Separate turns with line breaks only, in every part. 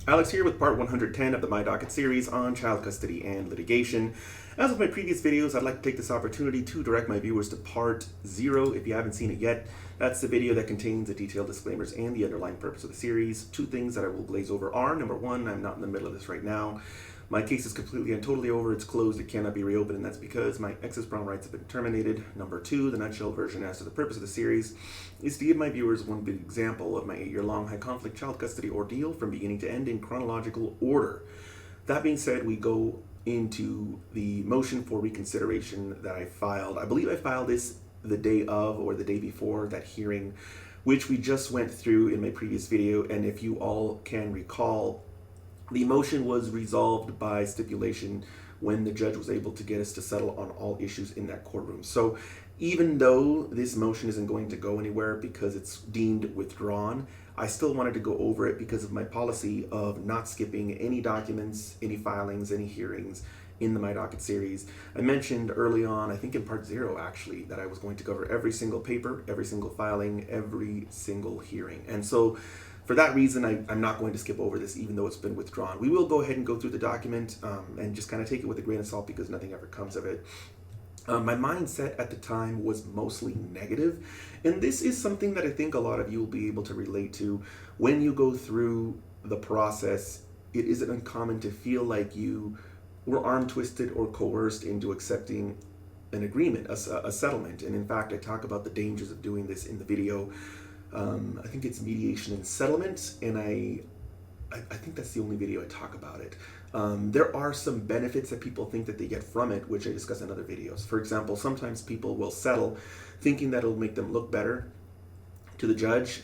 Alex here with part 110 of the My Docket series on child custody and litigation. As with my previous videos, I'd like to take this opportunity to direct my viewers to part 0 if you haven't seen it yet. That's the video that contains the detailed disclaimers and the underlying purpose of the series. Two things that I will glaze over are, number one, I'm not in the middle of this right now. My case is completely and totally over. It's closed. It cannot be reopened, and that's because my ex's parental rights have been terminated. Number two, the nutshell version as to the purpose of the series is to give my viewers one big example of my 8-year-long high-conflict child custody ordeal from beginning to end in chronological order. That being said, we go into the motion for reconsideration that I filed. I believe I filed this the day of or the day before that hearing, which we just went through in my previous video, and if you all can recall, the motion was resolved by stipulation when the judge was able to get us to settle on all issues in that courtroom. So even though this motion isn't going to go anywhere because it's deemed withdrawn, I still wanted to go over it because of my policy of not skipping any documents, any filings, any hearings in the My Docket series. I mentioned early on, I think in part 0 actually, that I was going to cover every single paper, every single filing, every single hearing. And so for that reason, I'm not going to skip over this, even though it's been withdrawn. We will go ahead and go through the document and just kind of take it with a grain of salt because nothing ever comes of it. My mindset at the time was mostly negative, and this is something that I think a lot of you will be able to relate to. When you go through the process, it isn't uncommon to feel like you were arm twisted or coerced into accepting an agreement, a settlement. And in fact, I talk about the dangers of doing this in the video. I think it's Mediation and Settlements, and I think that's the only video I talk about it. There are some benefits that people think that they get from it, which I discuss in other videos. For example, sometimes people will settle thinking that it'll make them look better to the judge,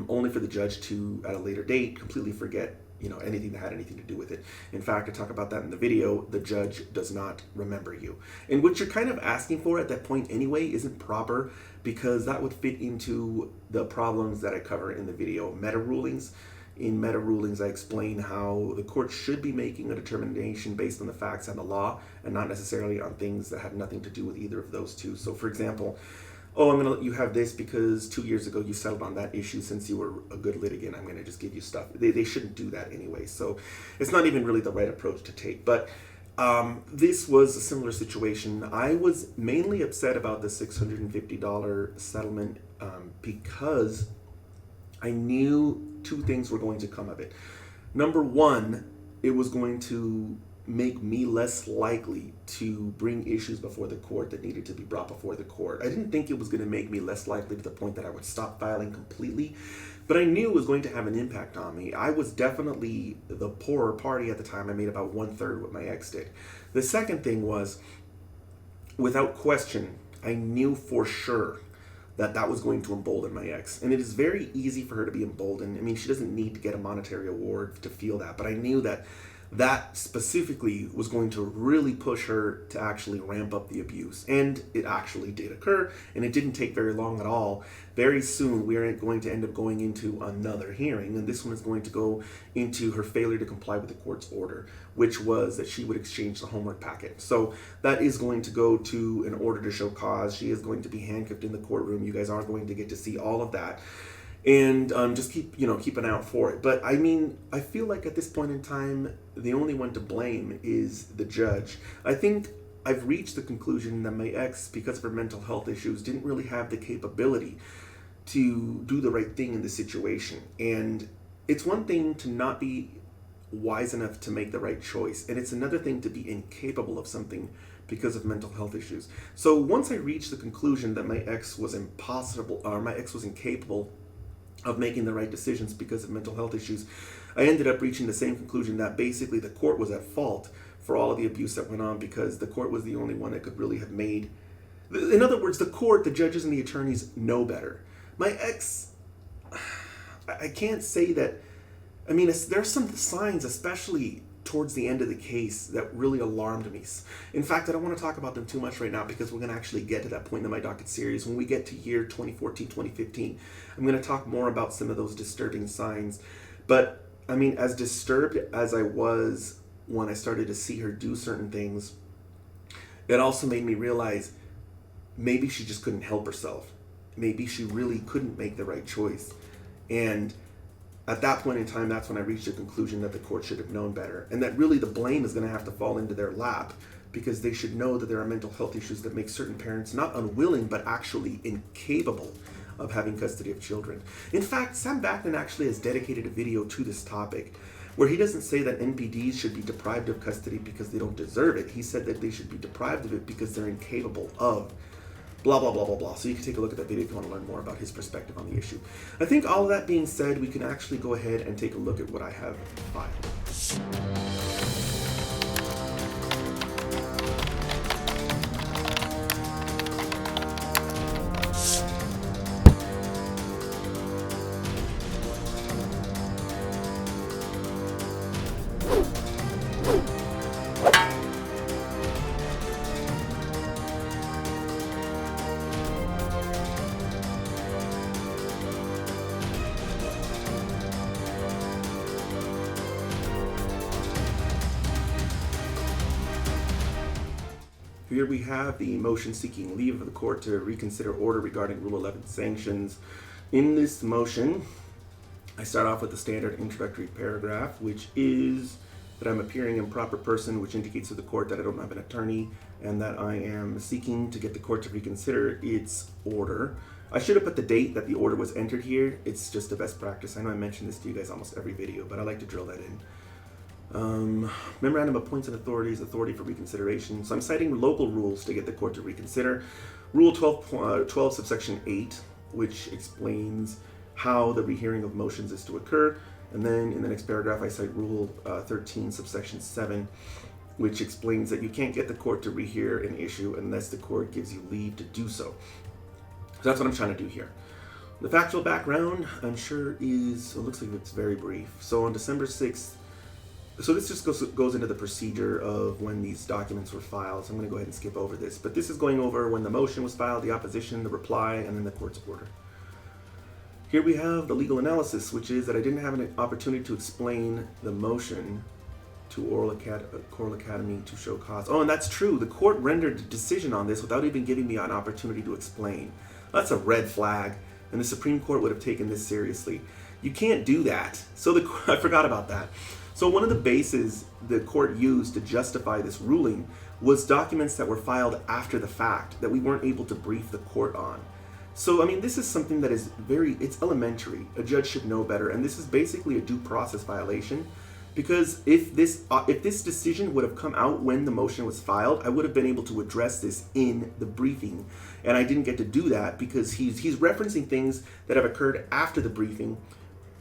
only for the judge to, at a later date, completely forget anything that had anything to do with it. In fact, I talk about that in the video. The judge does not remember you. And what you're kind of asking for at that point anyway isn't proper, because that would fit into the problems that I cover in the video. Meta rulings. In meta rulings, I explain how the court should be making a determination based on the facts and the law, and not necessarily on things that have nothing to do with either of those two. So for example, I'm going to let you have this because 2 years ago you settled on that issue. Since you were a good litigant, I'm going to just give you stuff. They shouldn't do that anyway. So it's not even really the right approach to take. But this was a similar situation. I was mainly upset about the $650 settlement because I knew two things were going to come of it. Number one, it was going to make me less likely to bring issues before the court that needed to be brought before the court. I didn't think it was going to make me less likely to the point that I would stop filing completely, but I knew it was going to have an impact on me. I was definitely the poorer party at the time. I made about 1/3 what my ex did. The second thing was, without question, I knew for sure that that was going to embolden my ex. And it is very easy for her to be emboldened. I mean, she doesn't need to get a monetary award to feel that, but I knew that that specifically was going to really push her to actually ramp up the abuse. And it actually did occur, and it didn't take very long at all. Very soon, we are going to end up going into another hearing, and this one is going to go into her failure to comply with the court's order, which was that she would exchange the homework packet. So that is going to go to an order to show cause. She is going to be handcuffed in the courtroom. You guys are going to get to see all of that. And just keep an eye out for it. But I mean, I feel like at this point in time, the only one to blame is the judge. I think I've reached the conclusion that my ex, because of her mental health issues, didn't really have the capability to do the right thing in this situation. And it's one thing to not be wise enough to make the right choice, and it's another thing to be incapable of something because of mental health issues. So once I reached the conclusion that my ex was incapable of making the right decisions because of mental health issues, I ended up reaching the same conclusion that basically the court was at fault for all of the abuse that went on, because the court was the only one that could really have made... In other words, the court, the judges, and the attorneys know better. My ex, I can't say that... I mean, there's some signs, especially towards the end of the case, that really alarmed me. In fact, I don't want to talk about them too much right now because we're going to actually get to that point in My Docket series. When we get to year 2014, 2015, I'm going to talk more about some of those disturbing signs. But, I mean, as disturbed as I was when I started to see her do certain things, it also made me realize maybe she just couldn't help herself. Maybe she really couldn't make the right choice. And at that point in time, that's when I reached the conclusion that the court should have known better, and that really the blame is going to have to fall into their lap, because they should know that there are mental health issues that make certain parents not unwilling, but actually incapable of having custody of children. In fact, Sam Vaknin actually has dedicated a video to this topic, where he doesn't say that NPDs should be deprived of custody because they don't deserve it. He said that they should be deprived of it because they're incapable of blah, blah, blah, blah, blah. So you can take a look at that video if you want to learn more about his perspective on the issue. I think all of that being said, we can actually go ahead and take a look at what I have filed. Here we have the motion seeking leave of the court to reconsider order regarding Rule 11 sanctions. In this motion, I start off with the standard introductory paragraph, which is that I'm appearing in proper person, which indicates to the court that I don't have an attorney and that I am seeking to get the court to reconsider its order. I should have put the date that the order was entered here. It's just a best practice. I know I mention this to you guys almost every video, but I like to drill that in. Memorandum appoints and authorities, authority for reconsideration. So I'm citing local rules to get the court to reconsider. Rule 12 subsection 8, which explains how the rehearing of motions is to occur. And then in the next paragraph, I cite Rule 13 subsection 7, which explains that you can't get the court to rehear an issue unless the court gives you leave to do so. So that's what I'm trying to do here. The factual background, I'm sure it looks like it's very brief. So on December 6th, so this just goes into the procedure of when these documents were filed. So I'm going to go ahead and skip over this. But this is going over when the motion was filed, the opposition, the reply, and then the court's order. Here we have the legal analysis, which is that I didn't have an opportunity to explain the motion to Oral Academy to show cause. Oh, and that's true. The court rendered a decision on this without even giving me an opportunity to explain. That's a red flag, and the Supreme Court would have taken this seriously. You can't do that. So I forgot about that. So one of the bases the court used to justify this ruling was documents that were filed after the fact that we weren't able to brief the court on. So, I mean, this is something that is it's elementary. A judge should know better. And this is basically a due process violation, because if this decision would have come out when the motion was filed, I would have been able to address this in the briefing. And I didn't get to do that because he's referencing things that have occurred after the briefing,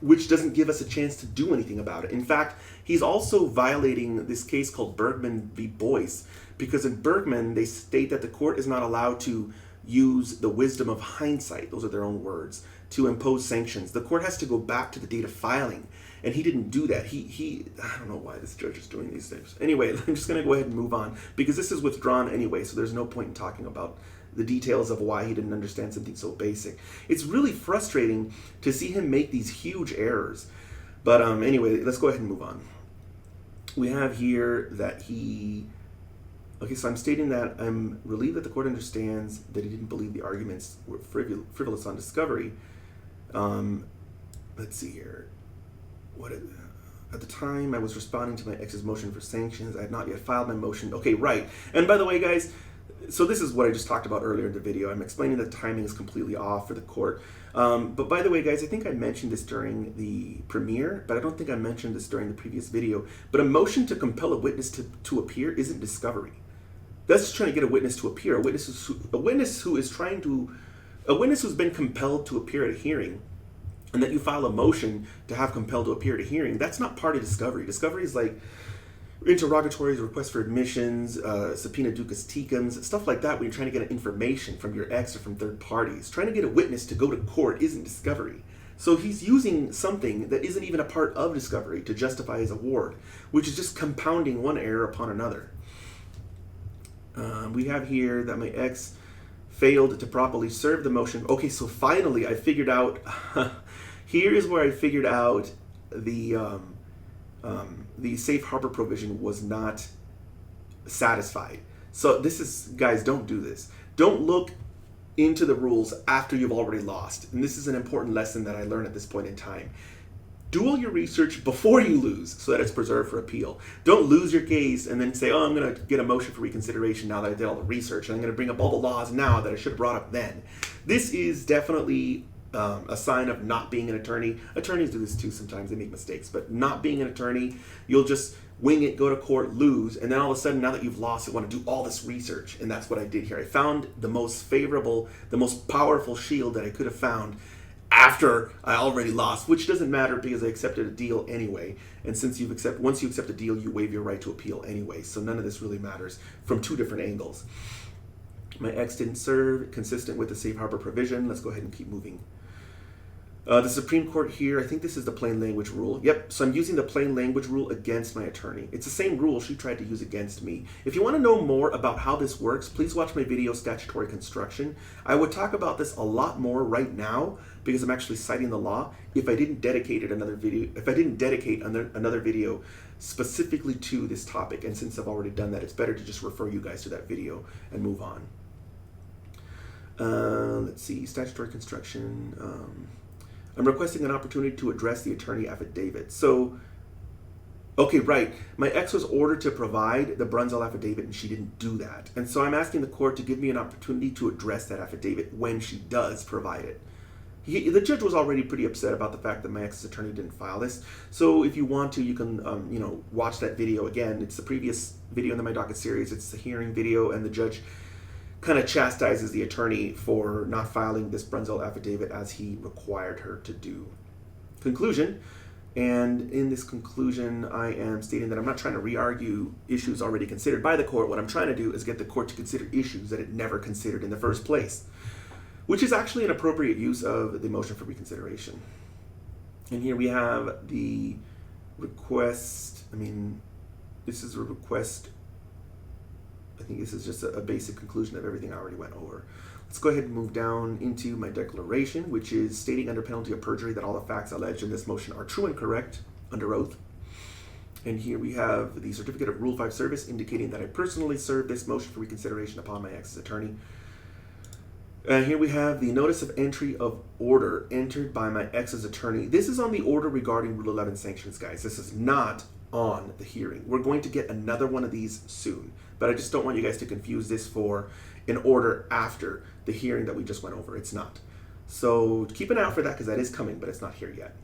which doesn't give us a chance to do anything about it. In fact, he's also violating this case called Bergman v. Boyce, because in Bergman, they state that the court is not allowed to use the wisdom of hindsight, those are their own words, to impose sanctions. The court has to go back to the date of filing, and he didn't do that. I don't know why this judge is doing these things. Anyway, I'm just going to go ahead and move on, because this is withdrawn anyway, so there's no point in talking about the details of why he didn't understand something so basic. It's really frustrating to see him make these huge errors. But anyway, let's go ahead and move on. We have here that okay, so I'm stating that I'm relieved that the court understands that he didn't believe the arguments were frivolous on discovery. Let's see here. At the time I was responding to my ex's motion for sanctions, I had not yet filed my motion. Okay, right. And by the way, guys, so this is what I just talked about earlier in the video. I'm explaining that timing is completely off for the court. But by the way, guys, I think I mentioned this during the premiere, but I don't think I mentioned this during the previous video. But a motion to compel a witness to appear isn't discovery. That's just trying to get a witness to appear. A witness who's been compelled to appear at a hearing, and that you file a motion to have compelled to appear at a hearing, that's not part of discovery. Discovery is like interrogatories, requests for admissions, subpoena ducas tecums, stuff like that, when you're trying to get information from your ex or from third parties. Trying to get a witness to go to court isn't discovery. So he's using something that isn't even a part of discovery to justify his award, which is just compounding one error upon another. We have here that my ex failed to properly serve the motion. Okay, so finally I figured out, here is where I figured out the safe harbor provision was not satisfied. So this is, guys, don't do this. Don't look into the rules after you've already lost. And this is an important lesson that I learned at this point in time. Do all your research before you lose so that it's preserved for appeal. Don't lose your case and then say, oh, I'm going to get a motion for reconsideration now that I did all the research, and I'm going to bring up all the laws now that I should have brought up then. This is definitely a sign of not being an attorney. Attorneys do this too sometimes. They make mistakes. But not being an attorney, you'll just wing it, go to court, lose, and then all of a sudden, now that you've lost, you want to do all this research. And that's what I did here. I found the most favorable, the most powerful shield that I could have found after I already lost, which doesn't matter because I accepted a deal anyway. And since once you accept a deal, you waive your right to appeal anyway. So none of this really matters from two different angles. My ex didn't serve, consistent with the safe harbor provision. Let's go ahead and keep moving. The Supreme Court here, I think this is the plain language rule. Yep, so I'm using the plain language rule against my attorney. It's the same rule she tried to use against me. If you want to know more about how this works, please watch my video, Statutory Construction. I would talk about this a lot more right now because I'm actually citing the law if I didn't dedicate another video specifically to this topic. And since I've already done that, it's better to just refer you guys to that video and move on. Let's see, Statutory Construction. I'm requesting an opportunity to address the attorney affidavit. So, okay, right. My ex was ordered to provide the Brunzel affidavit and she didn't do that. And so I'm asking the court to give me an opportunity to address that affidavit when she does provide it. The judge was already pretty upset about the fact that my ex's attorney didn't file this. So if you want to, you can, watch that video again. It's the previous video in the My Docket series. It's the hearing video, and the judge kind of chastises the attorney for not filing this Brunzel affidavit as he required her to do. Conclusion, and in this conclusion, I am stating that I'm not trying to re-argue issues already considered by the court. What I'm trying to do is get the court to consider issues that it never considered in the first place, which is actually an appropriate use of the motion for reconsideration. And here we have the request. This is a request. I think this is just a basic conclusion of everything I already went over. Let's go ahead and move down into my declaration, which is stating under penalty of perjury that all the facts alleged in this motion are true and correct under oath. And here we have the certificate of Rule 5 service indicating that I personally served this motion for reconsideration upon my ex's attorney. Here we have the notice of entry of order entered by my ex's attorney. This is on the order regarding Rule 11 sanctions, guys. This is not on the hearing. We're going to get another one of these soon, but I just don't want you guys to confuse this for an order after the hearing that we just went over. It's not. So keep an eye out for that because that is coming, but it's not here yet.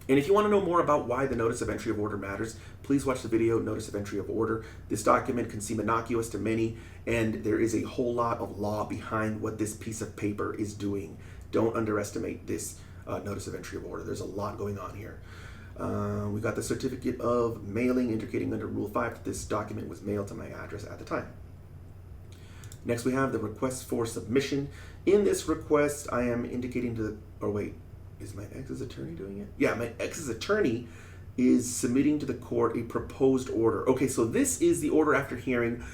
And if you want to know more about why the notice of entry of order matters, please watch the video, Notice of Entry of Order. This document can seem innocuous to many, and there is a whole lot of law behind what this piece of paper is doing. Don't underestimate this Notice of Entry of Order. There's a lot going on here. We got the certificate of mailing indicating under Rule 5 that this document was mailed to my address at the time. Next, we have the request for submission. In this request, I am indicating to is my ex's attorney doing it? Yeah, my ex's attorney is submitting to the court a proposed order. Okay, so this is the order after hearing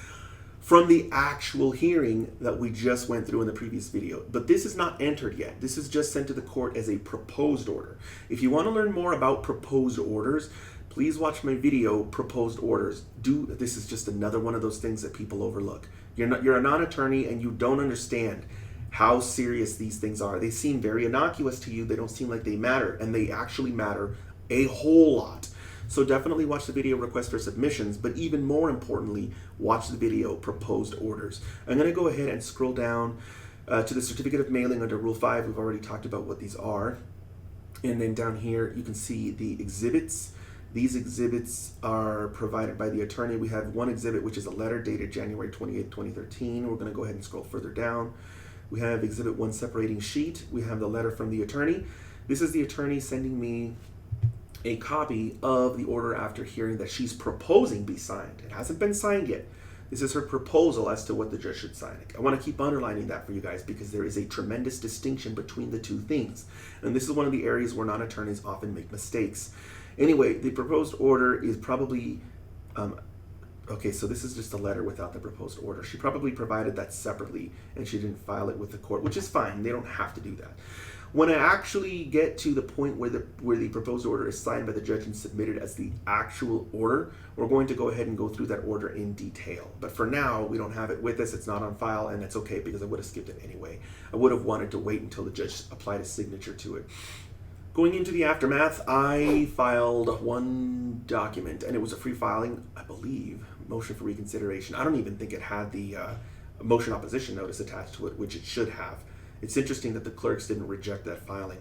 from the actual hearing that we just went through in the previous video. But this is not entered yet. This is just sent to the court as a proposed order. If you want to learn more about proposed orders, please watch my video, Proposed Orders. This is just another one of those things that people overlook. You're a non-attorney and you don't understand how serious these things are. They seem very innocuous to you. They don't seem like they matter, and they actually matter a whole lot. So definitely watch the video Request for Submissions, but even more importantly, watch the video Proposed Orders. I'm going to go ahead and scroll down to the Certificate of Mailing under Rule 5. We've already talked about what these are. And then down here, you can see the exhibits. These exhibits are provided by the attorney. We have one exhibit, which is a letter dated January 28, 2013. We're going to go ahead and scroll further down. We have Exhibit 1 separating sheet. We have the letter from the attorney. This is the attorney sending me a copy of the order after hearing that she's proposing be signed. It hasn't been signed yet. This is her proposal as to what the judge should sign. I want to keep underlining that for you guys because there is a tremendous distinction between the two things. And this is one of the areas where non-attorneys often make mistakes. Anyway, the proposed order is probably, okay, so this is just a letter without the proposed order. She probably provided that separately and she didn't file it with the court, which is fine. They don't have to do that. When I actually get to the point where the proposed order is signed by the judge and submitted as the actual order, we're going to go ahead and go through that order in detail. But for now, we don't have it with us. It's not on file, and that's okay because I would have skipped it anyway. I would have wanted to wait until the judge applied a signature to it. Going into the aftermath, I filed one document, and it was a free filing, I believe, motion for reconsideration. I don't even think it had the motion opposition notice attached to it, which it should have. It's interesting that the clerks didn't reject that filing.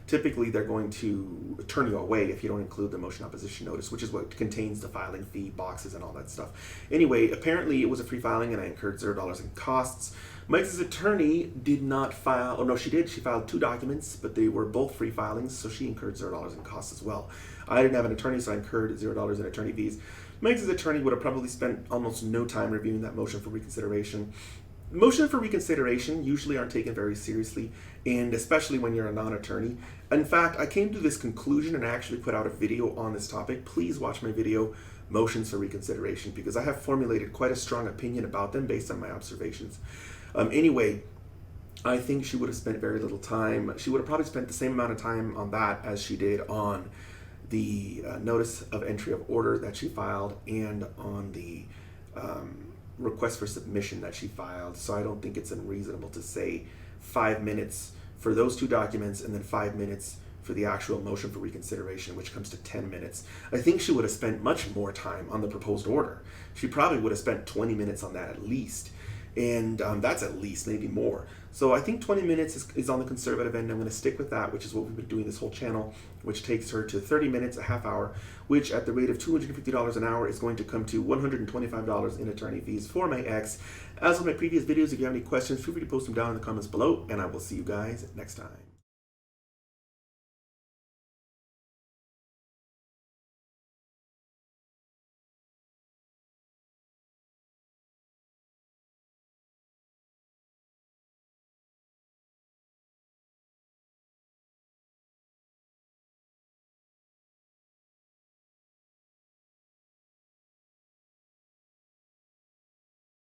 Typically, they're going to turn you away if you don't include the motion opposition notice, which is what contains the filing fee, boxes, and all that stuff. Anyway, apparently it was a free filing, and I incurred $0 in costs. Mike's attorney did not file, oh no, she did. She filed two documents, but they were both free filings, so she incurred $0 in costs as well. I didn't have an attorney, so I incurred $0 in attorney fees. Mike's attorney would have probably spent almost no time reviewing that motion for reconsideration. Motion for reconsideration usually aren't taken very seriously, and especially when you're a non-attorney. In fact, I came to this conclusion and I actually put out a video on this topic. Please watch my video, Motions for Reconsideration, because I have formulated quite a strong opinion about them based on my observations. Anyway, I think she would have spent very little time. She would have probably spent the same amount of time on that as she did on the notice of entry of order that she filed and on the request for submission that she filed. So I don't think it's unreasonable to say 5 minutes for those two documents and then 5 minutes for the actual motion for reconsideration, which comes to 10 minutes. I think she would have spent much more time on the proposed order. She probably would have spent 20 minutes on that at least. And that's at least, maybe more. So I think 20 minutes is on the conservative end. I'm going to stick with that, which is what we've been doing this whole channel, which takes her to 30 minutes, a half hour, which at the rate of $250 an hour is going to come to $125 in attorney fees for my ex. As with my previous videos, if you have any questions, feel free to post them down in the comments below, and I will see you guys next time.